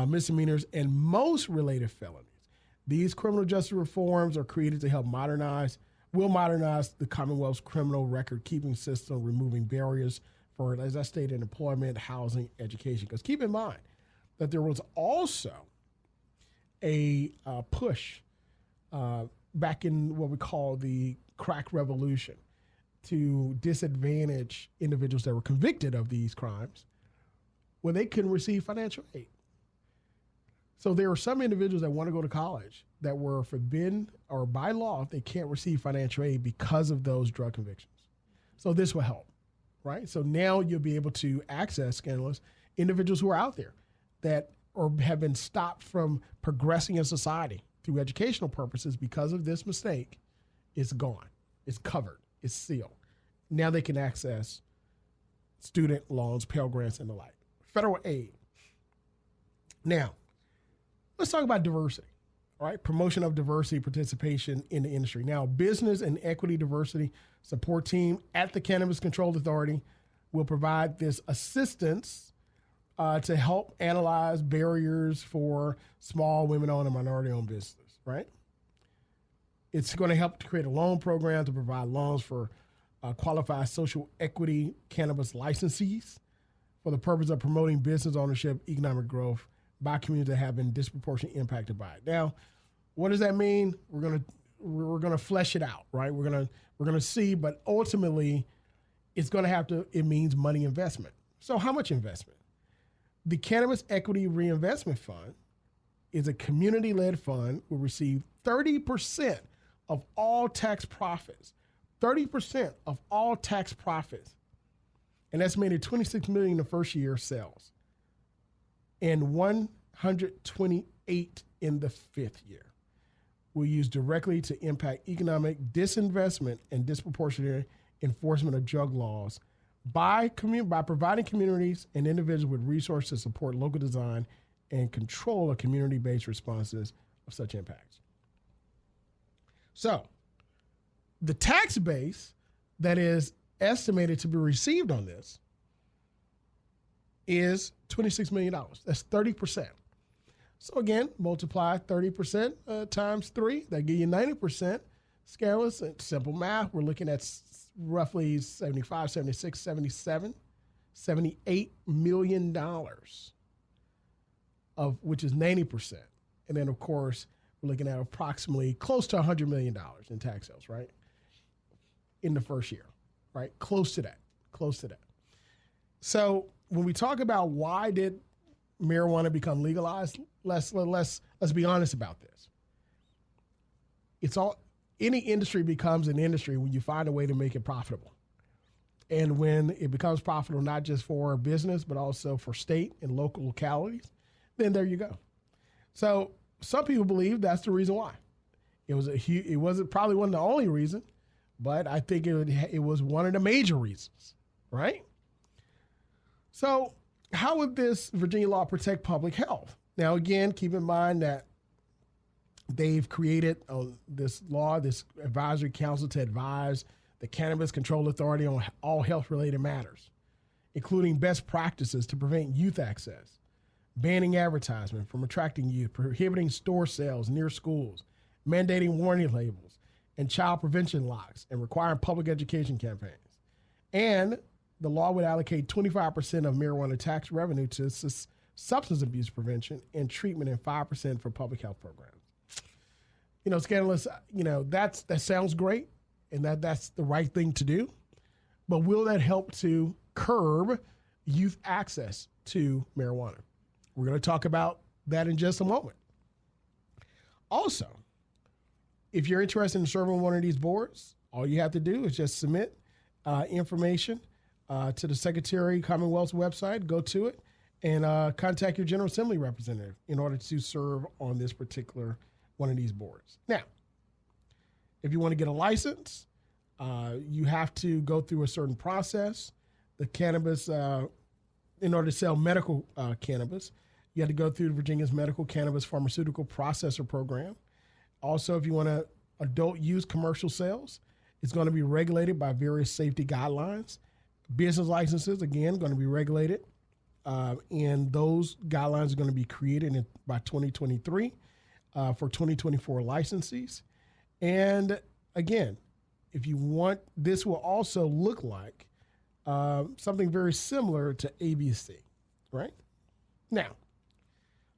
misdemeanors and most related felonies. These criminal justice reforms are created to help modernize the Commonwealth's criminal record keeping system, removing barriers for, as I stated, employment, housing, education. Because keep in mind that there was also a push back in what we call the crack revolution to disadvantage individuals that were convicted of these crimes when they couldn't receive financial aid. So there are some individuals that want to go to college that were forbidden, or by law, they can't receive financial aid because of those drug convictions. So this will help, right? So now you'll be able to access, scandalous, individuals who are out there that or have been stopped from progressing in society through educational purposes because of this mistake. It's gone. It's covered. It's sealed. Now they can access student loans, Pell Grants, and the like. Federal aid. Now, let's talk about diversity, all right? Promotion of diversity, participation in the industry. Now, business and equity diversity support team at the Cannabis Control Authority will provide this assistance to help analyze barriers for small, women-owned, and minority-owned businesses, right? It's going to help to create a loan program to provide loans for qualified social equity cannabis licensees for the purpose of promoting business ownership, economic growth by communities that have been disproportionately impacted by it. Now, what does that mean? We're gonna flesh it out, right? We're gonna see, but ultimately, it means money investment. So, how much investment? The Cannabis Equity Reinvestment Fund is a community-led fund. Will receive 30% of all tax profits. 30% of all tax profits, an estimated $26 million in the first year of sales, and $128 in the fifth year. Will use directly to impact economic disinvestment and disproportionate enforcement of drug laws by providing communities and individuals with resources to support local design and control of community-based responses of such impacts. So, the tax base that is estimated to be received on this is $26 million. That's 30%. So again, multiply 30% times 3. That give you 90%. Scaleless and simple math. We're looking at roughly 75, 76, 77, $78 million, of which is 90%. And then, of course, we're looking at approximately close to $100 million in tax sales, right? In the first year, right? Close to that. So when we talk about why did marijuana become legalized, let's be honest about this. Any industry becomes an industry when you find a way to make it profitable. And when it becomes profitable, not just for business, but also for state and local localities, then there you go. So some people believe that's the reason why. It wasn't probably one of the only reason, but I think it was one of the major reasons, right? So how would this Virginia law protect public health? Now, again, keep in mind that they've created this law, this advisory council to advise the Cannabis Control Authority on all health-related matters, including best practices to prevent youth access, banning advertisement from attracting youth, prohibiting store sales near schools, mandating warning labels, and child prevention locks, and requiring public education campaigns. And the law would allocate 25% of marijuana tax revenue to substance abuse prevention and treatment and 5% for public health programs. Scandalous, that sounds great, and that's the right thing to do. But will that help to curb youth access to marijuana? We're going to talk about that in just a moment. Also, if you're interested in serving on one of these boards, all you have to do is just submit information to the Secretary Commonwealth's website, go to it, and contact your General Assembly representative in order to serve on this particular one of these boards. Now, if you want to get a license, you have to go through a certain process. The cannabis, in order to sell medical cannabis, you have to go through Virginia's Medical Cannabis Pharmaceutical Processor Program. Also, if you want to adult use commercial sales, it's going to be regulated by various safety guidelines. Business licenses, again, going to be regulated, and those guidelines are going to be created by 2023. for 2024 licensees. And again, if you want, this will also look like something very similar to ABC, right? Now,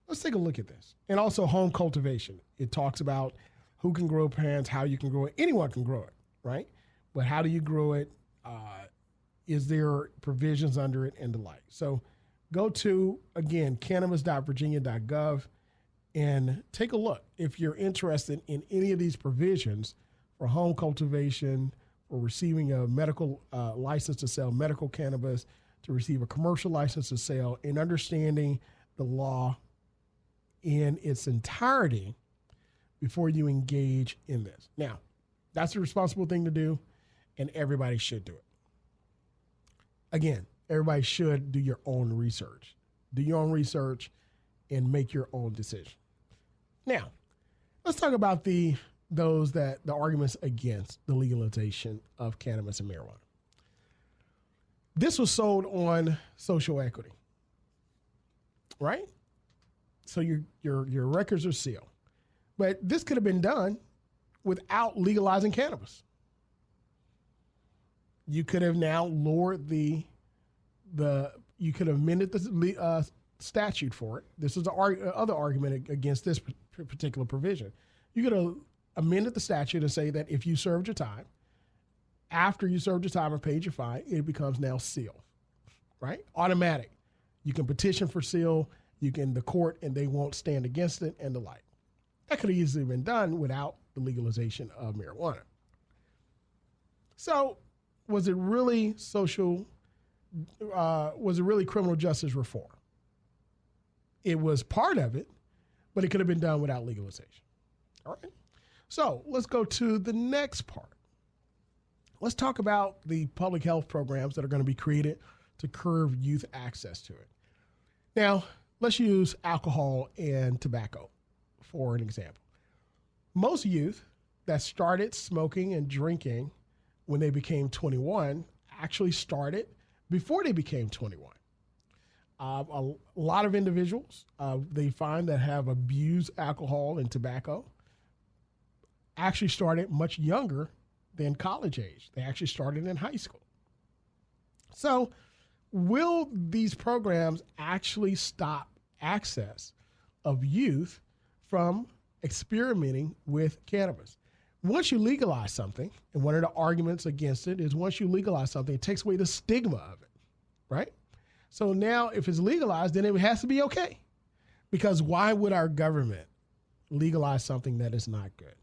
let's take a look at this. And also home cultivation. It talks about who can grow plants, how you can grow it. Anyone can grow it, right? But how do you grow it? Is there provisions under it and the like? So go to, again, cannabis.virginia.gov and take a look if you're interested in any of these provisions for home cultivation, for receiving a medical license to sell medical cannabis, to receive a commercial license to sell, and understanding the law in its entirety before you engage in this. Now, that's a responsible thing to do, and everybody should do it. Again, everybody should do your own research. Do your own research and make your own decision. Now, let's talk about the arguments against the legalization of cannabis and marijuana. This was sold on social equity, right? So your records are sealed. But this could have been done without legalizing cannabis. You could have now lowered you could have amended the statute for it. This is the other argument against this particular provision. You could have amended the statute to say that if you served your time, after you served your time and paid your fine, it becomes now sealed, right? Automatic. You can petition for seal, the court, and they won't stand against it and the like. That could have easily been done without the legalization of marijuana. So, was it really criminal justice reform? It was part of it, but it could have been done without legalization. All right. So let's go to the next part. Let's talk about the public health programs that are going to be created to curb youth access to it. Now, let's use alcohol and tobacco for an example. Most youth that started smoking and drinking when they became 21 actually started before they became 21. A lot of individuals they find that have abused alcohol and tobacco actually started much younger than college age. They actually started in high school. So will these programs actually stop access of youth from experimenting with cannabis? Once you legalize something, and one of the arguments against it is once you legalize something, it takes away the stigma of it, right? So now if it's legalized, then it has to be okay. Because why would our government legalize something that is not good?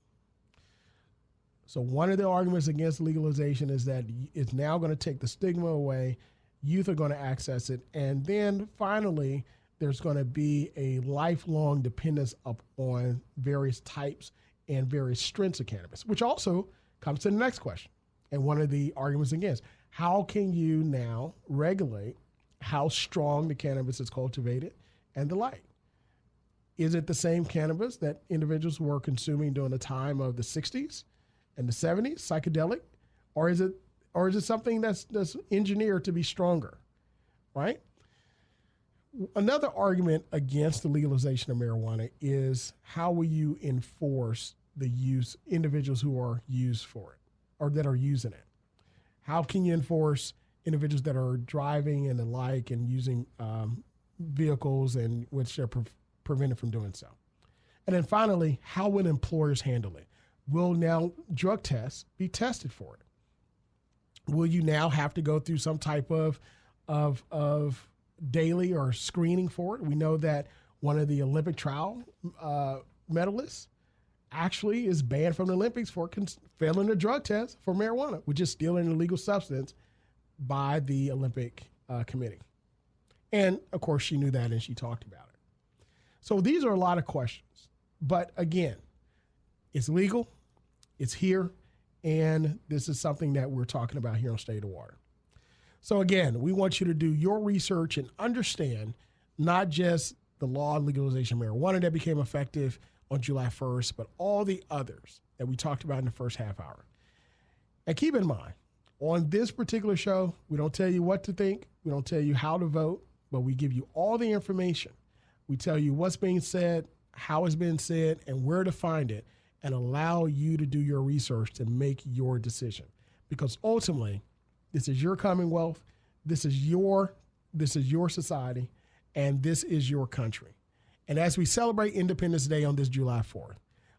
So one of the arguments against legalization is that it's now going to take the stigma away. Youth are going to access it. And then finally, there's going to be a lifelong dependence upon various types and various strengths of cannabis, which also comes to the next question. And one of the arguments against, how can you now regulate how strong the cannabis is cultivated and the like? Is it the same cannabis that individuals were consuming during the time of the 60s and the 70s, psychedelic? Or is it something that's engineered to be stronger, right? Another argument against the legalization of marijuana is how will you enforce the use, individuals who are used for it or that are using it? How can you enforce individuals that are driving and the like and using vehicles in which they're prevented from doing so? And then finally, how will employers handle it? Will now drug tests be tested for it? Will you now have to go through some type of daily or screening for it? We know that one of the Olympic trial medalists actually is banned from the Olympics for failing a drug test for marijuana, which is still an illegal substance by the Olympic committee. And of course, she knew that and she talked about it. So these are a lot of questions. But again, it's legal, it's here, and this is something that we're talking about here on State of Water. So again, we want you to do your research and understand not just the law of legalization of marijuana that became effective on July 1st, but all the others that we talked about in the first half hour. And keep in mind, on this particular show, we don't tell you what to think, we don't tell you how to vote, but we give you all the information. We tell you what's being said, how it's been said and where to find it, and allow you to do your research to make your decision. Because ultimately, this is your Commonwealth, this is your society, and this is your country. And as we celebrate Independence Day on this July 4th,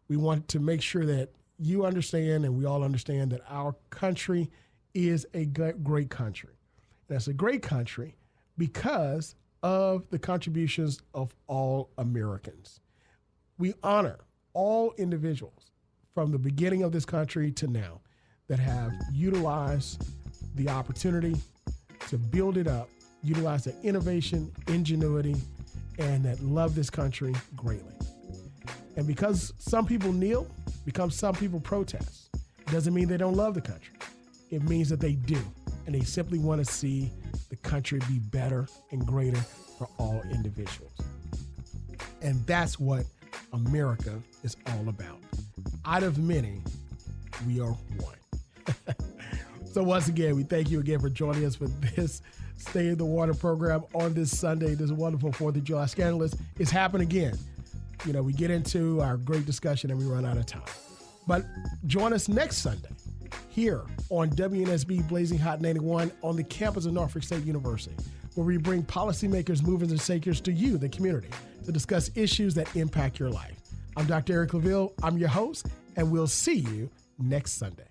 we want to make sure that you understand and we all understand that our country is a great country. And it's a great country because of the contributions of all Americans. We honor all individuals from the beginning of this country to now that have utilized the opportunity to build it up, utilize the innovation, ingenuity, and that love this country greatly. And because some people kneel, because some people protest, it doesn't mean they don't love the country. It means that they do, and they simply want to see the country be better and greater for all individuals. And that's what America is all about. Out of many, we are one. So once again, we thank you again for joining us for this Stay in the Water program on this Sunday. This wonderful 4th of July Scandalous. It's happened again. You know, we get into our great discussion and we run out of time. But join us next Sunday here on WNSB Blazing Hot 91 on the campus of Norfolk State University, where we bring policymakers, movers, and shakers to you, the community, to discuss issues that impact your life. I'm Dr. Eric Claville. I'm your host, and we'll see you next Sunday.